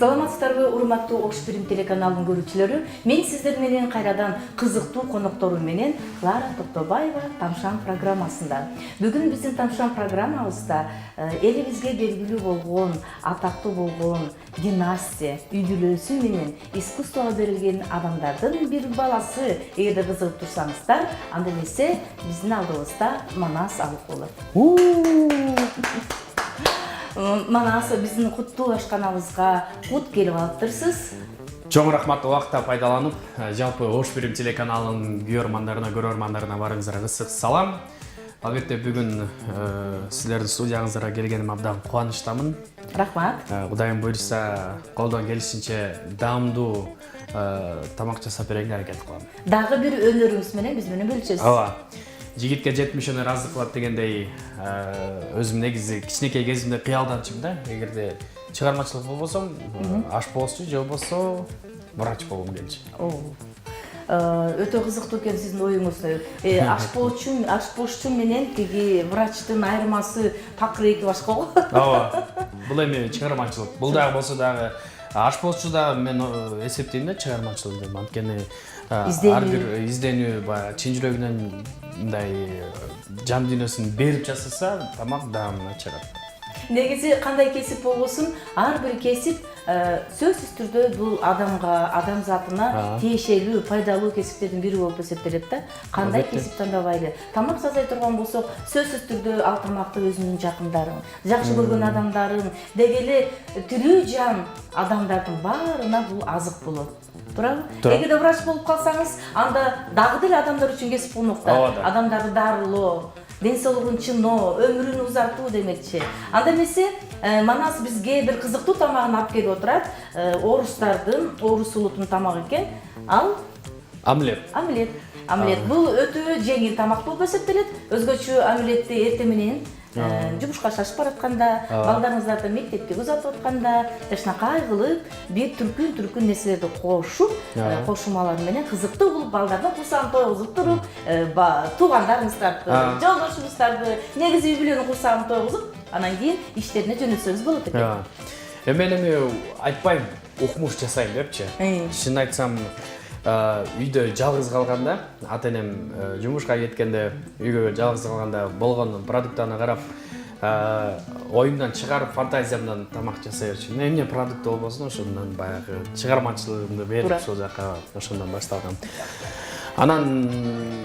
Саламатсыздарбы, урматтуу Ош Фильм телеканалынын көрүүчүлөрү. Мен сиздер менен кайрадан кызыктуу конокторум менен Клара Токтобаева Тамшан программасында. Бүгүн биздин Тамшан программабызда элибизге белгилүү болгон, атактуу болгон династия, үй бүлөсү менен искусствого берилген адамдардын бир баласы. Эгерде кызыгып турсаңыздар, анда эмесе биздин алдыбызда Манас алып болот. Манас биздин куттуулашканыбызга кут келип алыптырсыз. Чоң рахмат, убакытта пайдаланып, жалпы Ош Фильм телеканалынын көрөрмандарына барыңыздарга ысык салам. Албетте бүгүн силердин студияңыздарга келгениме абдан кубанычтамын. Рахмат. Кудайым буйруса, колдон келишинче даамдуу тамак жасап берүүгө аракет кылам. Дагы бир өнөрүңүз менен биз менен бөлүшөсүз. Ооба. Жигитке 70 өнөр аздык кылат дегендей, өзүм негизи кичинекей кезимде кыялданчумун да. Эгерде чыгармачылык болбосом, ашпозчу же болбосо врач болгум келчү. Өтө кызыктуу экен сиздин оюңуз. Ашпозчу менен тиги врачтын айырмасы такыр эки башка го. Ооба. Бул эми чыгармачылык. Бул дагы болсо дагы ашпозчу да мен эсептейм да чыгармачылык деп. Анткени ар бир изденүү баягы чын жүрөгүнөн мындай жан дүйнөсүн берип жасаса, тамак даамына чыгат. Негизи кандай кесип болбосун, ар бир кесип сөзсүз түрдө бул адамзатына тиешелүү, пайдалуу кесиптердин бири болуп эсептелет да. Кандай кесип тандабайлы. Тамак жасай турган болсок, сөзсүз түрдө ал тамакты өзүнүн жакындарын, жакшы көргөн адамдарын, деги эле тирүү жан адамдардын баарына бул азык болот. Туурабы? Эгерде врач болуп калсаңыз, анда дагы деле адамдар үчүн кесип болмок да. Адамдарды дарылоо, ден соолугун чыңоо, өмүрүн узартуу демекчи. Анда эмесе Манас бизге бир кызыктуу тамагын алып келип отурат. Орус улутунун тамагы экен. Ал омлет. Омлет. Бул өтө жеңил тамак болуп эсептелет. Өзгөчө омлетти эртең менен жумушка шашып баратканда, балдарыңыздарды мектепке узатып атканда, жакшынакай кылып, бир түркүн нерселерди кошуп, кошумалар менен кызыктуу кылып балдардын курсагын тойгузуп туруп, туугандарыңыздарды, жолдошуңуздарды, негизи үй бүлөнүн курсагын тойгузуп, анан кийин иштерине жөнөтсөңүз болот экен. Мен айтпайм, укмуш жасайм депчи. Чын айтсам, үйдө жалгыз калганда, ата-энем жумушка кеткенде, үйгө жалгыз калганда болгон продуктаны карап, оюмдан чыгарып, фантазиямдан тамак жасай берчүмүн. Эмне продукт болбосун, ошондон баягы чыгармачылыгымды берип, ошол жака ошондон башталгам. Анан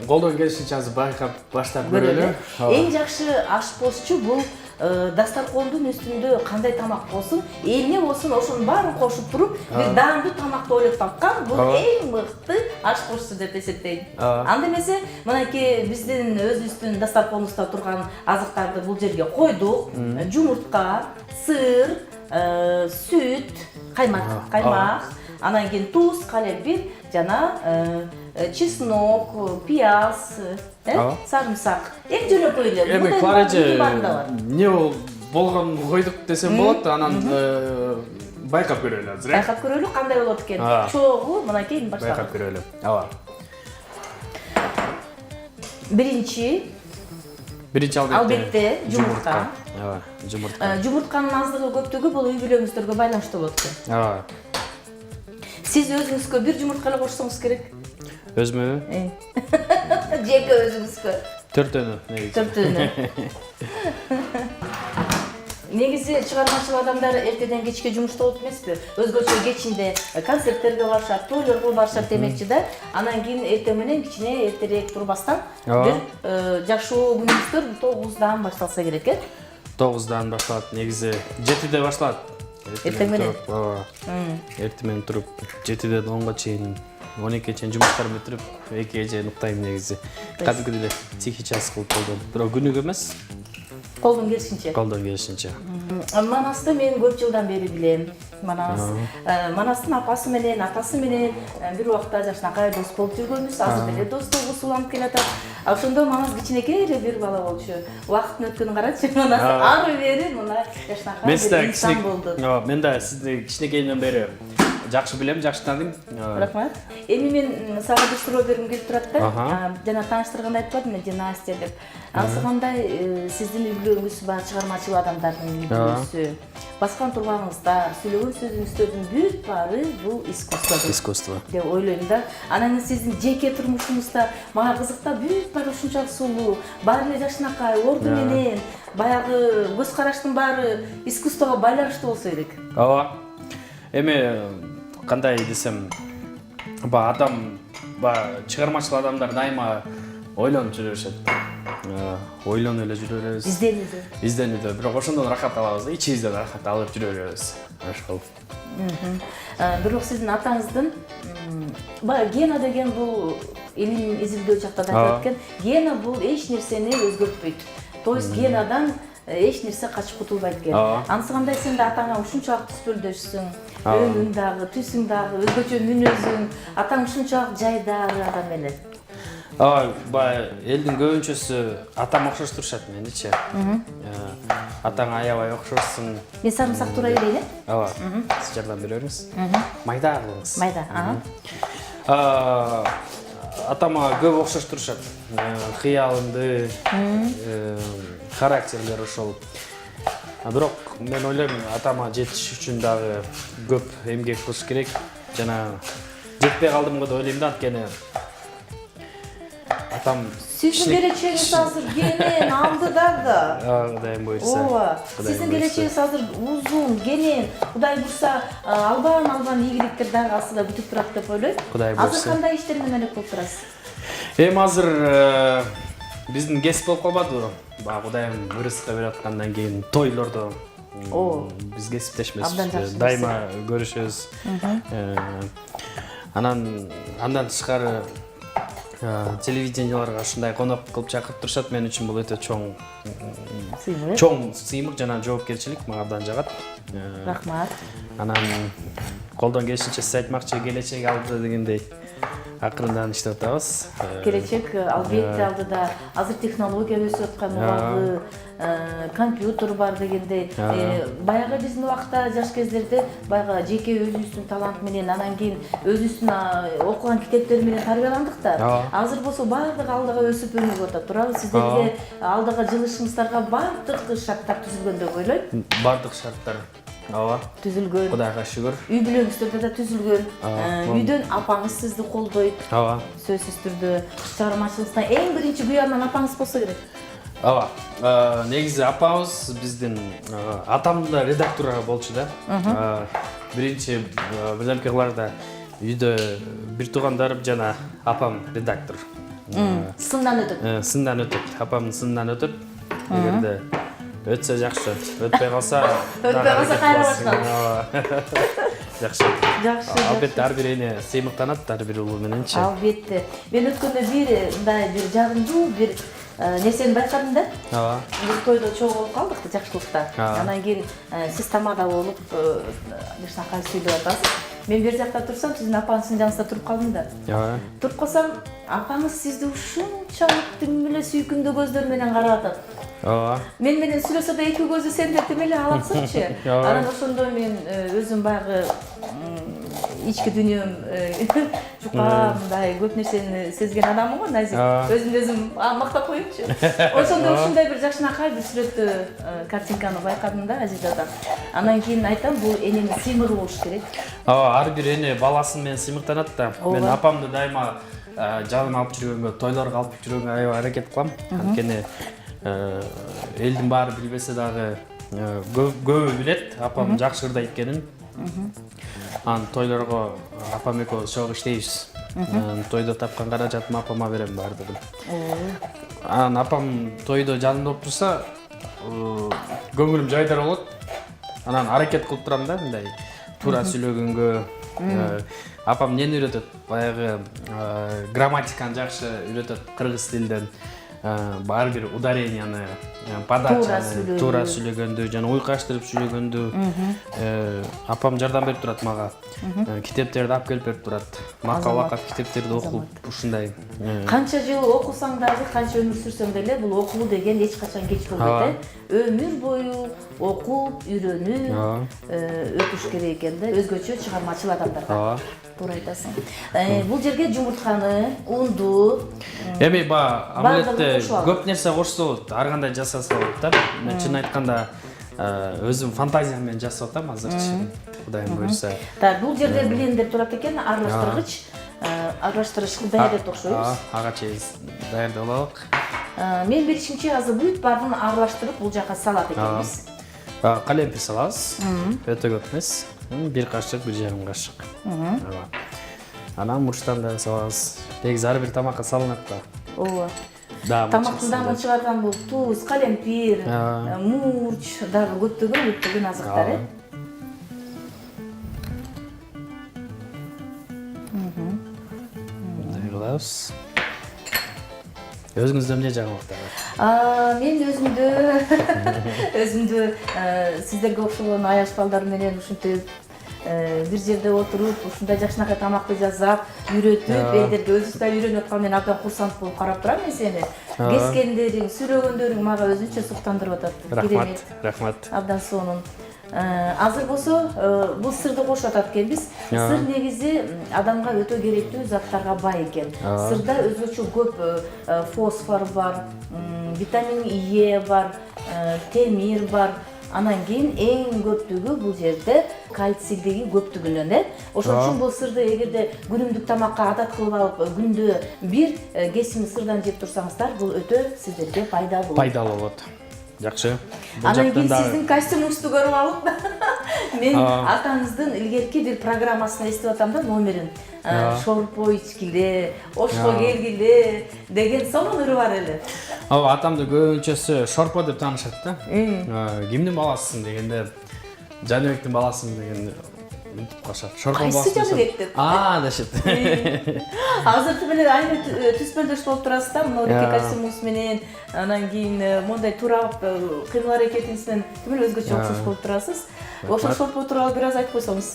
колдон келишинче азыр байкап баштап көрөлү. Эң жакшы ашпозчу бул дастаркондун үстүндө кандай тамак болсун, эмне болсун, ошонун баарын кошуп туруп, бир даамдуу тамакты ойлоп тапкан, бул эң мыкты ашпозчу деп эсептейм. Анда эмесе, мынакей биздин өзүбүздүн дастарконубузда турган азыктарды бул жерге койдук. Жумуртка, сыр, сүт, каймак, анан кийин туз, калемпир, жана чеснок, пияз, сарымсак. Эң жөнөкөй эле. Эми Кларажы, эмне болгон койдук десем болот, анан байкап көрөлү азыр. Байкап көрөлү, кандай болот экен. Чогуу мынакей башталат. Байкап көрөлү. Ооба. Биринчи албетте жумуртка. Ооба, жумуртка. Жумуртканын аздыгы көптүгү бул үй бүлөңүздөргө байланыштуу болот экен. Ооба. Сиз өзүңүзгө бир жумуртка эле кошсоңуз керек. Өзүмө? Жеке өзүңүзгө. Төртөнү негизи. Төртөнү. Негизи чыгармачыл адамдар эртеден кечке жумушта болот эмеспи? Өзгөчө кечинде концерттерге барышат, тойлорго барышат демекчи да. Анан кийин эртең менен кичине эртерээк турбастан бир жашоо күнүңүздөр 9-дан башталса керек э? 9-дан башталат, негизи 7-де башталат. Эртең менен. Ооба. Эртең менен туруп 7-ден 10-га чейин, 12-ге чейин жумуштарымды бүтүрүп, 2-ге чейин уктайм негизи. Кадимки эле психический кылып колдон. Бирок күнүгө эмес. Колдон келишинче. Колдон келишинче. Манасты мен көп жылдан бери билем. Манастын апасы менен, атасы менен бир убакта жакшынакай дос болуп жүргөнбүз. Азыр деле достугубуз уланып келатат. Ошондо Манас кичинекей эле бир бала болчу. Убакыттын өткөнүн карачы, Манас ары бери мына жакшынакай бир инсан болду. Мен да сизди кичинекейден бери жакшы билем, жакшы тааныйм. Рахмат. Эми мен сага бир суроо бергим келип турат да. Жана тааныштырганда айтпадым мен династия деп. Анысы кандай сиздин үй-бүлөңүз баягы чыгармачыл адамдардын үй-бүлөсү. Баскан турганыңыздар, сүйлөгөн сөзүңүздөрдүн бүт баары бул искусство деп ойлойм да. Анан сиздин жеке турмушуңузда мага кызык да, бүт баары ушунчалык сулуу, баары эле жакшынакай, орду менен, баягы көз караштын баары искусствого байланыштуу болсо керек. Ооба. Эми кандай десем, адам чыгармачыл адамдар дайыма ойлонуп жүрө беришет. Ойлонуп эле жүрө беребиз. Изденүүдө. Бирок ошондон рахат алабыз да, ичибизден рахат алып жүрө беребиз. Ошол. Бирок сиздин атаңыздын баягы гена деген бул илим изилдөө жакта да айтылат экен. Гена бул эч нерсени өзгөртпөйт. То есть генадан эч нерсе качып кутулбайт экен. Анысы кандай сен да атаңа ушунчалык түспөлдөшсүң, өңүң дагы, түсүң дагы, өзгөчө мүнөзүң, атаң ушунчалык жайдары адам эле. Элдин көбүнчөсү атам окшоштурушат меничи. Атаң аябай окшошсуң. Мен сарымсак туура элейин, Ооба. Сиз жардам бере бериңиз. Майда кылыңыз. Майда, Атама көп окшоштурушат. Кыялымды, характерлери ошол. Бирок мен ойлойм, атама жетиш үчүн дагы көп эмгек кылыш керек. Жана жетпей калдым деп ойлойм да, анткени атам сиздин келечегиңиз азыр кенен, алды дагы. Кудайым буйрса. Ооба. Сиздин келечегиңиз азыр узун, кенен. Кудай буйрса, албан ийгиликтер дагы астында күтүп турат деп ойлойм. Азыр кандай иштерди менен алек болуп турасыз? Эми азыр биздин кесип болуп калбадыбы? Кудайым ырыска берип аткандан кийин тойлордо биз кесиптешпесиз, дайыма көрүшөбүз. Андан тышкары телевиденияларга ушундай конок кылып чакырып турушат. Мен үчүн бул өтө чоң сыймык жана жоопкерчилик, мага абдан жагат. Рахмат. Анан колдон келишинче сиз айтмакчы келечек алдыда дегендей акырындан иштеп атабыз. Келечек албетте алдыда. Азыр технология өсүп аткан убагы, компьютер бар дегендей. Баягы биздин убакта жаш кездерде баягы жеке өзүбүздүн талант менен, анан кийин өзүбүздүн окуган китептер менен тарбияландык да. Азыр болсо баардыгы алдыга өсүп өнүгүп атат. Туурабы? Сиздерге алдыга жылышыңыздарга баардык шарттар түзүлгөн деп ойлойм. Баардык шарттар түзүлгөн. Кудайга шүгүр. Үй бүлөңүздөрдө да түзүлгөн. Үйдөн апаңыз сизди колдойт. Сөзсүз түрдө чыгармачылыкта эң биринчи куянан апаңыз болсо керек. Негизи апабыз биздин атам да редактор болчу да. Биринчи бирдемке кыларда үйдө бир туугандарым жана апам редактор. Сындан өтөт. Сындан өтөт. Апамдын сындан өтөт. Эгерде өтсө жакшы, өтпөй калса кайра башталат. Жакшы. Албетте ар бир эне сыймыктанат, ар бир улуу мененчи. Албетте. Мен өткөндө бир жагымдуу бир нерсени байкадым да. Бир тойдо чогулуп калдык жакшылыкта. Анан кийин сиз тамада болуп, жакшынакай сүйлөп атасыз. Мен бир жакта турсам, сиздин апаңыздын жанында туруп калдым да. Туруп калсам, апаңыз сизди ушунчалык тим эле сүйкүмдүү көздөр менен карап атат. Мен менен сүйлөсө да эки көзү сенде тим эле алаксырчы. Анан ошондо мен өзүм баягы ички дүйнөм жукандай көп нерсени сезген адаммын го, назик. Өзүмдү өзүм мактап коюмчу. Ошондо ушундай бир жакшынакай бир сүрөттө картинканы байкадым да, Азизада. Анан кийин айтам, бул эненин сыймыгы болуш керек. Ар бир эне баласын менен сыймыктанат да. Мен апамды дайыма жаныма алып жүргөнгө, тойлорго алып жүргөнгө аябай аракет кылам. Анткени элдин баары билбесе дагы көбү билет апам жакшы ырдайт экенин. Анан тойлорго апам экөөбүз чогуу иштейбиз. Тойдо тапкан каражатымды апама берем баардыгын. Анан апам тойдо жанымда болуп турса, көңүлүм жайдар болот. Анан аракет кылып турам да, мындай туура сүйлөгөнгө. Апам эмнени үйрөтөт? Баягы грамматиканы жакшы үйрөтөт, кыргыз тилинен. ар бир ударенияны подачаны туура сүйлөгөндү жана уйкаштырып сүйлөгөндү апам жардам берип турат мага. Китептерди алып келип берип турат. Макал-макал китептерди окуп ушундай. Канча жыл окусаң дагы, канча өмүр сүрсөң деле бул окуу деген эч качан кеч болбойт. Өмүр бою окуп, үйрөнүп өтүш керек экен да, өзгөчө чыгармачыл адамдарга. Туура айтасың. Бул жерге жумуртканы, унду, эми омлетте көп нерсе кошсо болот, ар кандай жасаса болот да. Мен чын айтканда өзүм фантазиям менен жасап атам азырчы. Кудайым буйрса. Так, бул жерде блендер турат экен, аралаштыргыч даярдап окшойбуз. Ага чейин даярдап алалык. Мен билишимче азыр бүт баарын аралаштырып бул жака салат экенбиз. Калемпир салабыз. Өтө көп эмес. 1 кашык, 1,5 кашык. Анан мурчтан да салабыз. Негизи ар бир тамакка салынат да. Ооба. Тамактын дагы чыгарган бул туз, калемпир, мурч дагы көптөгөн азыктар. Мындай кылабыз. Өзүңүздө эмне жаңылыктар бар? Мен өзүмдү сиздерге окшогон аяш балдар менен ушинтип бир жерде отуруп, ушундай жакшынакай тамакты жасап, үйрөтүп, элдерге өзүбүз да үйрөнүп аткан мен абдан курсант болуп карап турам мен сени. Кескендериң, сүйлөгөндөрүң мага өзүнчө суктандырып атат. Рахмат. Абдан сонун. Азыр болсо бул сырды кошуп атат экенбиз. Сыр негизи адамга өтө керектүү заттарга бай экен. Сырда өзгөчө көп фосфор бар, витамин Е бар, темир бар. Анан кийин эң көптүгү бул жерде кальцийдеги көптүгүнөн, ошон үчүн бул сырды эгерде күнүмдүк тамакка адат кылып алып, күндө бир кесим сырдан жеп турсаңыздар, бул өтө сиздерге пайдалуу. Пайдалуу болот. Жакшы. Анан кийин сиздин костюмуңузду көрүп алып, мен атаңыздын илгерки бир программасын эстеп атам да, номерин. Шорпо ичкиле, ошко келгиле деген сонун ыры бар эле. Атамды көбүнчөсү Шорпо деп таанышат да. Кимдин баласысың дегенде, Жаныбектин баласысың дегенде мынтип кошот. Шорпо баласы. Кайсы Жаныбек деп? Дешет. Азыр тимелер айны түспөлдөш болуп турасыз да, мынау костюмуңуз менен, анан кийин мондай турап, кыймыл аракетиңиз менен тимел өзгөчө окшош болуп турасыз. Ошол Шорпо тууралуу бир аз айтып койсоңуз.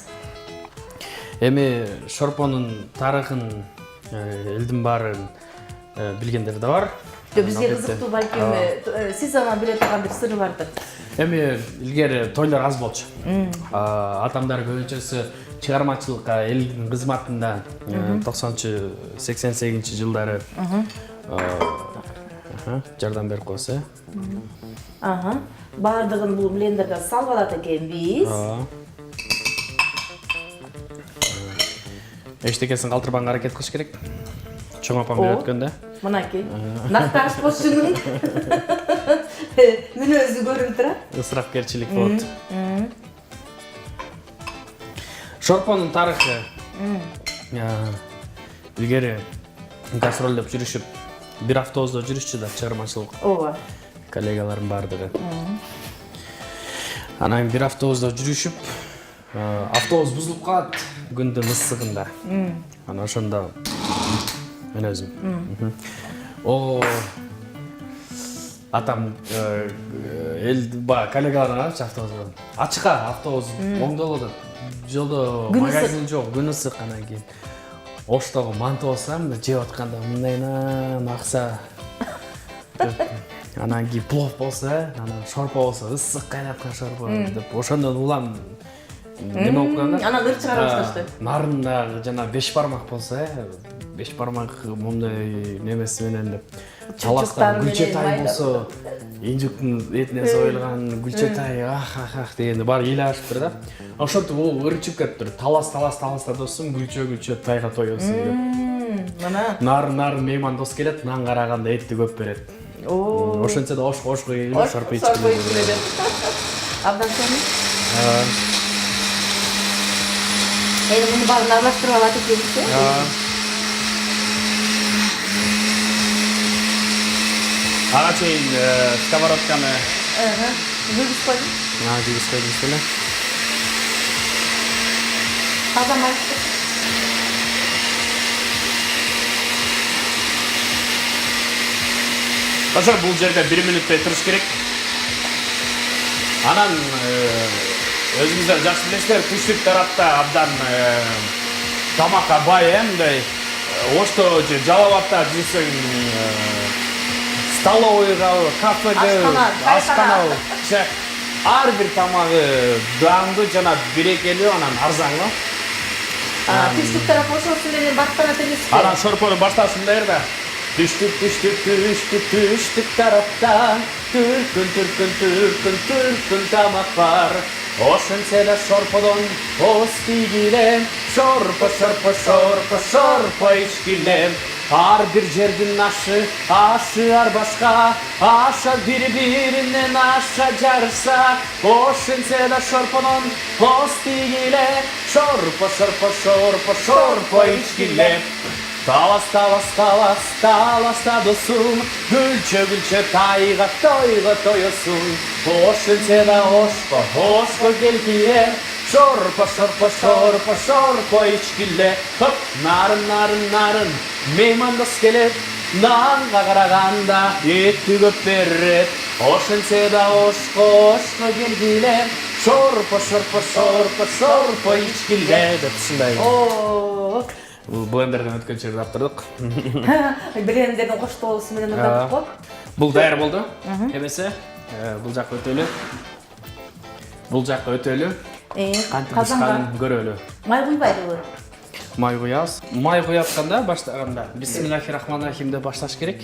Эми Шорпонун тарыхын элдин баарын билгендер да бар. Бизге кызыктуу балким сиз анан биле турган бир сыры бардыр. Эми илгери тойлор аз болчу. Атамдар көбүнчөсү чыгармачылыкка элдин кызматында 90-88 жылдары жардам берип койсо. Баардыгын бул блендерге салып алат экенбиз. Эчтекесин калтырбаганга аракет кылыш керек. Чоң апам үйрөткөндө. Мынакей. Накта ашпозчунун мүнөзү көрүнүп турат. Ысырапкерчилик болот. Шорпонун тарыхы илгери гастролдоп жүрүшүп, бир автобусда жүрүшчү да чыгармачылык. Ооба. Коллегаларым бардыгы. Анан бир автобусда жүрүшүп, автобус бузулуп калат күндүн ысыгында. Анан ошондо мен өзүм. Атам коллегаларына автобус. Ачка автобус оңдолот. Жолдо магазин жок, күн ысык анан кийин. Оштогу манты болсам, жеп атканда мындайынан акса. Анан кийин плов болсо, анан шорпо болсо, ысык кайнаткан шорпо деп ошондон улам неме болуп калган да. Анан ыр чыгара башташты. Нарында жана 5 бармак болсо, 5 бармак мындай немеси менен деп. Таластан гүлчөтай болсо, инжуктун этинен союлган гүлчөтай, ах дегенде бар эл ашыптыр да. Ошентип ол ырчып кетиптир. Талас досум, гүлчө тайга тоёсуң деп. Мына нар мейман дос келет, нан караганда этти көп берет. Ошентсе да ошко келип шорпо ичкиле. Абдан сонун. Муну баарын аралаштырып алат экенбиз. Ага чейин сковородканы жүргүзүп койдум. Жүргүзүп койдуңуз беле. Таза майсы. Ошо бул жерде 1 мүнөттөй туруш керек. Анан өзүңүздөр жакшы билесиздер, түштүк тарапта абдан тамакка бай мындай ошто же жалал атта жүрсөң столовыйга, кафеге, ашкана, ар бир тамагы даңдуу жана берекелүү, анан арзанга. Түштүк тарап ошонусу менен баттанат эмеспи? Анан шорпону башташындар да. Түштүк тарапта түркүн тамак бар. Ошентсе да шорподон оз тийгиле, шорпо ичкиле. Ар бир жердин ашы ар башка, аша бири-биринен аша жарыша. Ошентсе да шорподон оз тийгиле, шорпо ичкиле. Таласта досум, гүлчө тайга тоёсун. Ошентсе да ошко келгиле, шорпо ичкиле. Хоп, нарын, меймандос келет, нанга караганда этти көп берет. Ошентсе да ошко келгиле, шорпо ичкиле деп ушундай. Блендерден өткөн жерде аптырдык. Блендердин коштоосу менен ырдадык го. Бул даяр болду. Эмесе, бул жакка өтөлү. Кантип бышканын көрөлү. Май куйбайбы? Май куябыз. Май куятканда баштаганда бисмиллахир-рахманир-рахим деп башташ керек.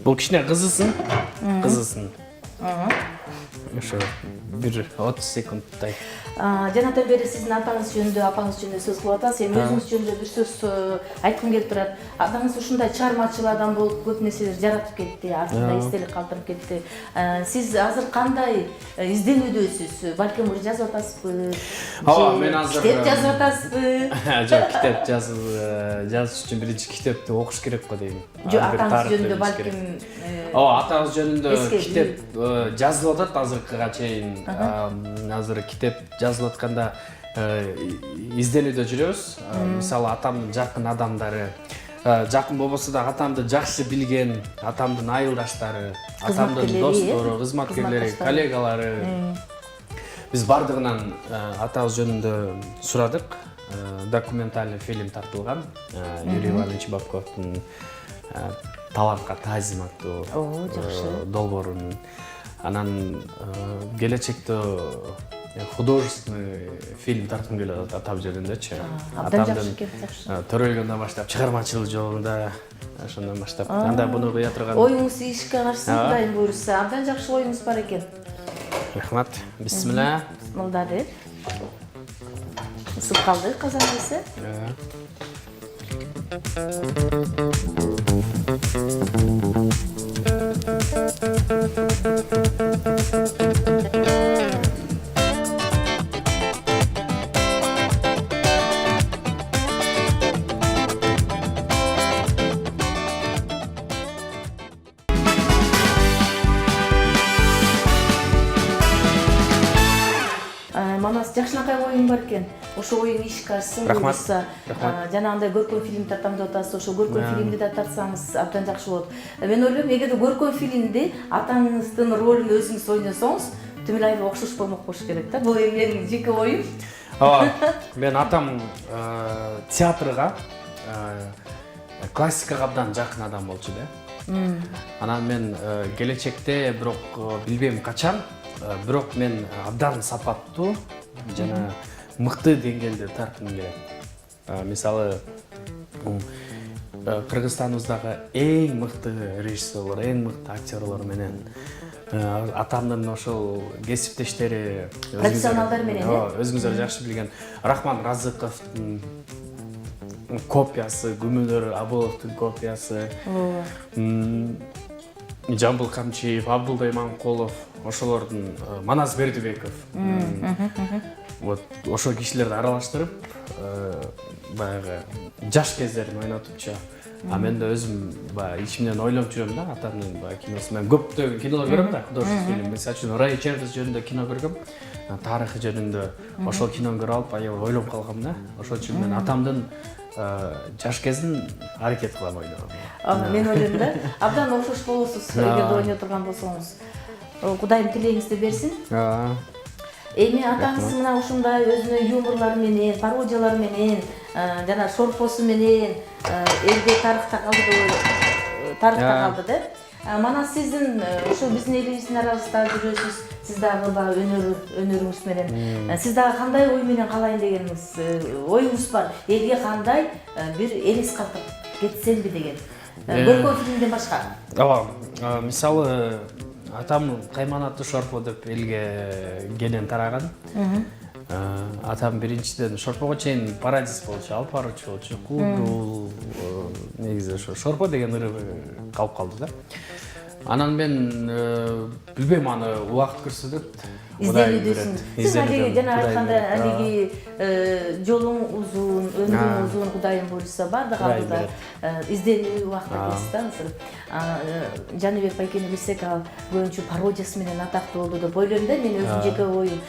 Бул кичине кызысын. Ошо бир 30 секундтай. Жанатан бери сиздин атаңыз жөнүндө, апаңыз жөнүндө сөз кылып атасыз. Эми өзүңүз жөнүндө бир сөз айткым келип турат. Атаңыз ушундай чыгармачыл адам болуп, көп нерселер жаратып кетти, артында эстелик калтырып кетти. Сиз азыр кандай изденүүдөсүз? Балким уже жазып атасызбы? Мен азыр китеп жазып атасызбы? Жок, китеп жазыш үчүн биринчи китепти окуш керек го дейм. Жок, атаңыз жөнүндө балким атаңыз жөнүндө китеп жазылып атат азыркыга чейин. Азыр китеп жазылып атканда изденүүдө жүрөбүз. Мисалы атамдын жакын адамдары, жакын болбосо да атамды жакшы билген, атамдын айылдаштары, атамдын достору, кызматкерлери, коллегалары. Биз бардыгынан атабыз жөнүндө сурадык. Документальный фильм тартылган. Юрий Иванович Бабковдун талантка таазим аттуу долбоорун. Анан келечекте художественный фильм тарткым келип атат атам жөнүндөчү. Атамдын төрөлгөндөн баштап чыгармачылык жолунда ошондон баштап. Анда буну кыя турган. Оюңуз ишке каршы Кудай буйруса, абдан жакшы оюңуз бар экен. Рахмат. Бисмилла. Мылдары. Ысып калды казанысы. Манас жакшынакай оюң бар экен. Ошо оюң ишке ашсын буйруса. Жанагындай көркөм фильм тартам деп атасыз. Ошо көркөм фильмди да тартсаңыз абдан жакшы болот. Мен ойлойм, эгерде көркөм фильмди атаңыздын ролун өзүңүз ойносоңуз, түмүл аябай окшош болмок болуш керек да. Бул менин жеке оюм. Мен атам театрга, классикага абдан жакын адам болчу да. Анан мен келечекте бирок билбейм качан, бирок мен абдан сапаттуу жана мыкты деңгээлде тарткым келет. Мисалы, Кыргызстаныбыздагы эң мыкты режиссерлор, эң мыкты актерлор менен атамдын ошол кесиптештери, профессионалдар менен, өзүңүздөр жакшы билген Рахман Разыковдун копиясы, Гүмүнөр Абыловдун копиясы, Жамбыл Камчиев, Абдулдай Манкулов, ошолордун Манас Бердибеков. вот ошол кишилерди аралаштырып баягы жаш кездерин ойнотупчу. А мен да өзүм баягы ичимден ойлонуп жүрөм да, атамдын баягы киносу. Мен көптөгөн кинолор көрөм да, художественный фильм. Мисалы үчүн Рэй Чарльз жөнүндө кино көргөм. Тарыхы жөнүндө ошол кинону көрүп алып, аябай ойлонуп калгам да. Ошол үчүн мен атамдын жаш кезин аракет кылам ойногонго. Мен ойлойм да, абдан окшош болосуз эгерде ойной турган болсоңуз. Кудайым тилегиңизди берсин. Эми атаңыз мына ушундай өзүнүн юморлору менен, пародиялары менен, жана шорпосу менен элге тарыхта калды да. Мана сиздин ушу биздин элибиздин арабызда жүрөсүз, сиз дагы баягы өнөрүңүз менен. Сиз дагы кандай ой менен калайын дегениңиз, оюңуз бар? Элге кандай бир элес калтырып кетсемби деген. Көркөм фильмден башка. Ооба, мисалы атам кайманаттуу шорпо деп элге кенен тараган. Атам биринчиден шорпого чейин парадис болчу, алып баруучу болчу, кулдуу негизи ошо шорпо деген ыры калып калды да. Анан мен билбейм, аны убакыт көрсөтөт. Изделүүдүсүн. Сиз алиги жана айтканда алиги жолуң узун, өмүрүң узун, Кудайым буйрса бардык алдыда изделүү убакыт кетти да, ошо. Жаныбек байкени билсек, ал көбүнчө пародиясы менен атактуу болду деп ойлойм да, мен өзүм жеке оюм.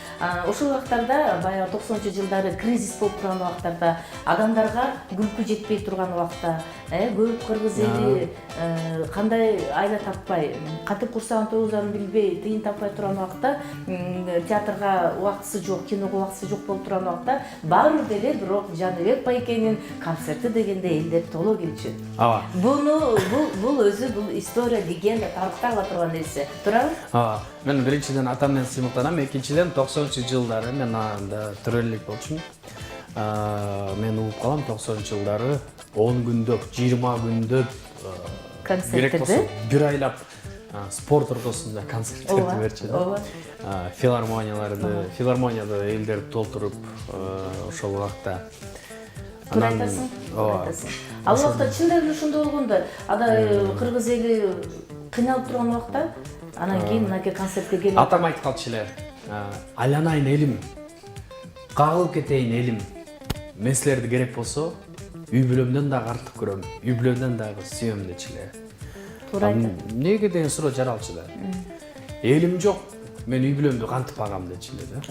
Ошол убактарда баягы 90-жылдары кризис болуп турган убактарда, адамдарга күлкү жетпей турган убакта, көп кыргыз эли кандай айла таппай, катып курсагын тогузарын билбей, тыйын таппай турган убакта, театрга убактысы жок, киного убактысы жок болуп турган убакта баары деле бирок Жаныбек байкенин концерти дегенде элдер толо келчү. Бул өзү бул история, легенда, тарыхта кала турган нерсе. Туурабы? Мен биринчиден атамдан сыймыктанам, экинчиден 90-жылдары мен анда төрөлүк болчумун. Мен угуп калам 90-жылдары 10 күндөк, 20 күндөк концерттерде бир айлап спорт ортосунда концерттерди берчү да. Филармонияда элдерди толтуруп ошол убакта. Туура айтасың. Ал убакта чындап эле ошондой болгондо, ада кыргыз эли кыйналып турган убакта, анан кийин мынакей концертке келип атам айтып калчу эле, айланайын элим, кагылып кетейин элим, мен силерди керек болсо үй бүлөмдөн дагы артык көрөм, үй бүлөмдөн дагы сүйөм дечү эле. Туура айтат. Эмнеге деген суроо жаралчу да. Элим жок, мен үй бүлөмдү кантип багам дечү эле да.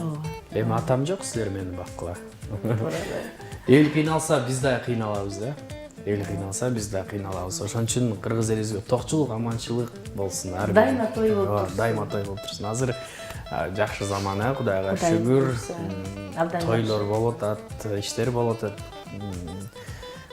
Эми атам жок, силер мени баккыла. Эл кыйналса биз дагы кыйналабыз да. Эл кыйналса биз дагы кыйналабыз. Ошон үчүн кыргыз элибизге токчулук, аманчылык болсун. Дайыма той болуп турсун. Дайыма той болуп турсун. Азыр жакшы заман, Кудайга шүгүр. Тойлор болуп атат, иштер болуп атат.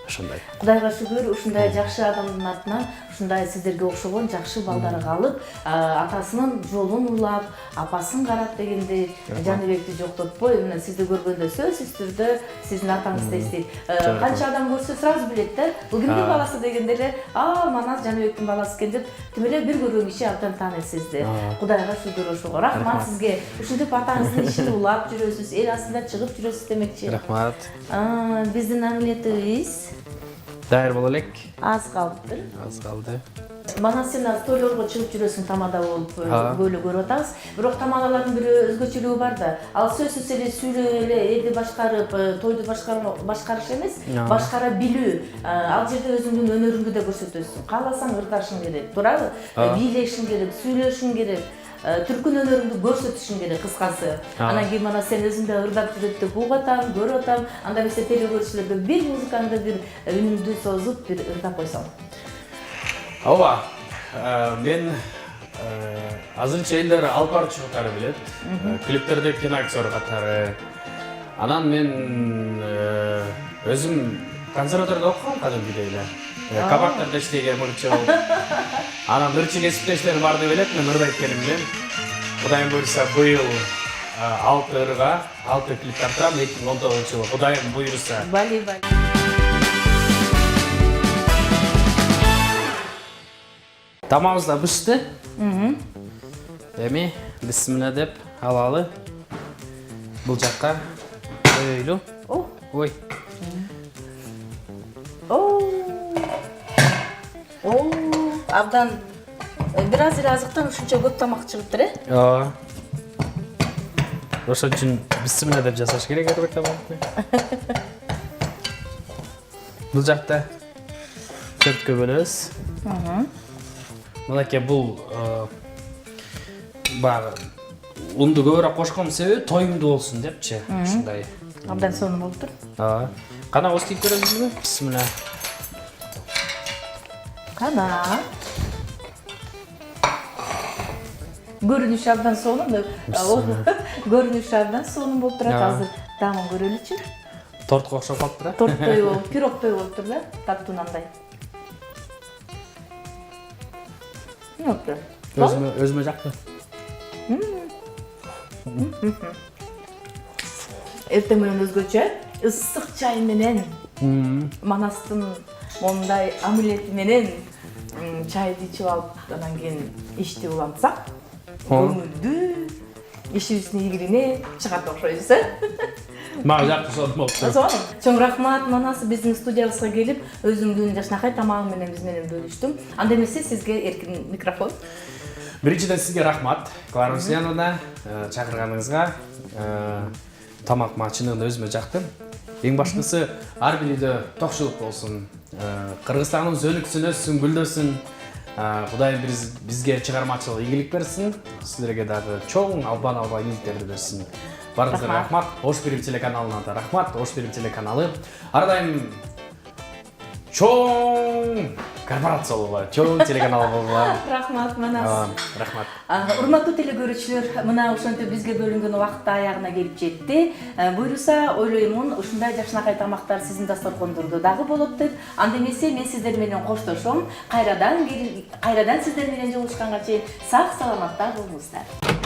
Ошондой. Кудайга шүгүр, ушундай жакшы адамдын атынан ушундай сиздерге окшогон жакшы балдары калып, атасынын жолун улап, апасын карап дегенде Жаныбекти жоктотпой, мына сизди көргөндө сөзсүз түрдө сиздин атаңызды эстейт. Канча адам көрсө сразу билет да, бул кимдин баласы дегенде эле, мана Жаныбектин баласы экен деп, тим эле бир көргөн киши абдан тааныйт сизди. Кудайга шүгүр ошого. Рахмат сизге. Ушинтип атаңыздын ишин улап жүрөсүз, эл астында чыгып жүрөсүз демекчи. Рахмат. Биздин омлетибиз даяр боло элек. Аз калыптыр. Аз калды. Мана сен тойлорго чыгып жүрөсүң, тамада болуп көйлө көрүп атабыз. Бирок тамадалардын бири өзгөчөлүгү бар да. Ал сөзсүз эле сүйлөп эле элди башкарып, тойду башкарыш эмес, башкара билүү. Ал жерде өзүңдүн өнөрүңдү да көрсөтөсүң. Кааласаң ырдашың керек, туурабы? Бийлешиң керек, сүйлөшүң керек. Түркүн өнөрүңдү көрсөтүшүң керек, кыскасы. Анан кийин мана сен өзүң да ырдап жүрөт деп угуп атам, көрүп атам. Анда эмесе телекөрүүчүлөргө бир музыкаңды, бир үнүңдү созуп, бир ырдап койсоң. Ооба. Мен азырынча элдер алып баруучу катары билет. Клиптерде киноактер катары. Анан мен өзүм консерваторияда окугам кадимкидей эле. Кабактарда иштеген мурчу болуп. Анан ырчы кесиптештерим бар деп элек, мен ырдайт келимден. Кудайым буйрса быйыл 6 ырга, 6 клип тартам 2019-жылы. Кудайым буйрса. Бали. Тамагыбыз да бышты. Эми бисмилла деп алалы. Бул жакка ойлу. Ой. Абдан бир аз эле азыктан ушунча көп тамак чыгыптыр, Ооба. Ошон үчүн бисмилла деп жасаш керек элбетте болот. Бул жакта төрткө бөлөбүз. Мынакей бул баягы унду көбүрөөк кошкон себеби тоюмдуу болсун депчи. Ушундай. Абдан сонун болуп тур. Кана остип көрөсүзбү? Бисмилла. Кана. Görünüş abdan sonun da görünüş abdan sonun болуп турат азыр. Дамын көрөлүчү. Тортко окшоп калып турат. Торттой болуп, пирогтой болуп тур да, таттуунандай. Өзүмө жакты. Эртең менен өзгөчө ысык чай менен Манастын мондай амулети менен чайды ичип алып, анан кийин ишти улантсак, көңүлдүү, ишибиздин ийгилигине чыгат окшойбуз, Мага жакты сонун болуптур. Чоң рахмат Манас биздин студиябызга келип, өзүңдүн жакшынакай тамагың менен биз менен бөлүштүң. Анда эмесе сизге эркин микрофон. Биринчиден сизге рахмат. Клара Русияновна чакырганыңызга. Тамак мага чынында өзүмө жакты. Эң башкысы ар бир үйдө токчулук болсун. Кыргызстаныбыз өнүксүн, өссүн, гүлдөсүн. Кудай бизге чыгармачылык ийгилик берсин. Силерге дагы чоң албан ийгиликтерди берсин. Барыңызга рахмат. Ош Берим телеканалына да рахмат. Ош Берим телеканалы ар дайым чоң корпорация болула, чоң телеканал болула. Рахмат Манас. Рахмат. Урматтуу телекөрүүчүлөр, мына ошентип бизге бөлүнгөн убакыт аягына келип жетти. Буюрса, ойлоймун, ушундай жакшынакай тамактар сиздин дасторкондордо дагы болот деп. Анда эмесе мен сиздер менен коштошом. Кайрадан сиздер менен жолугушканга чейин сак саламатта болуңуздар.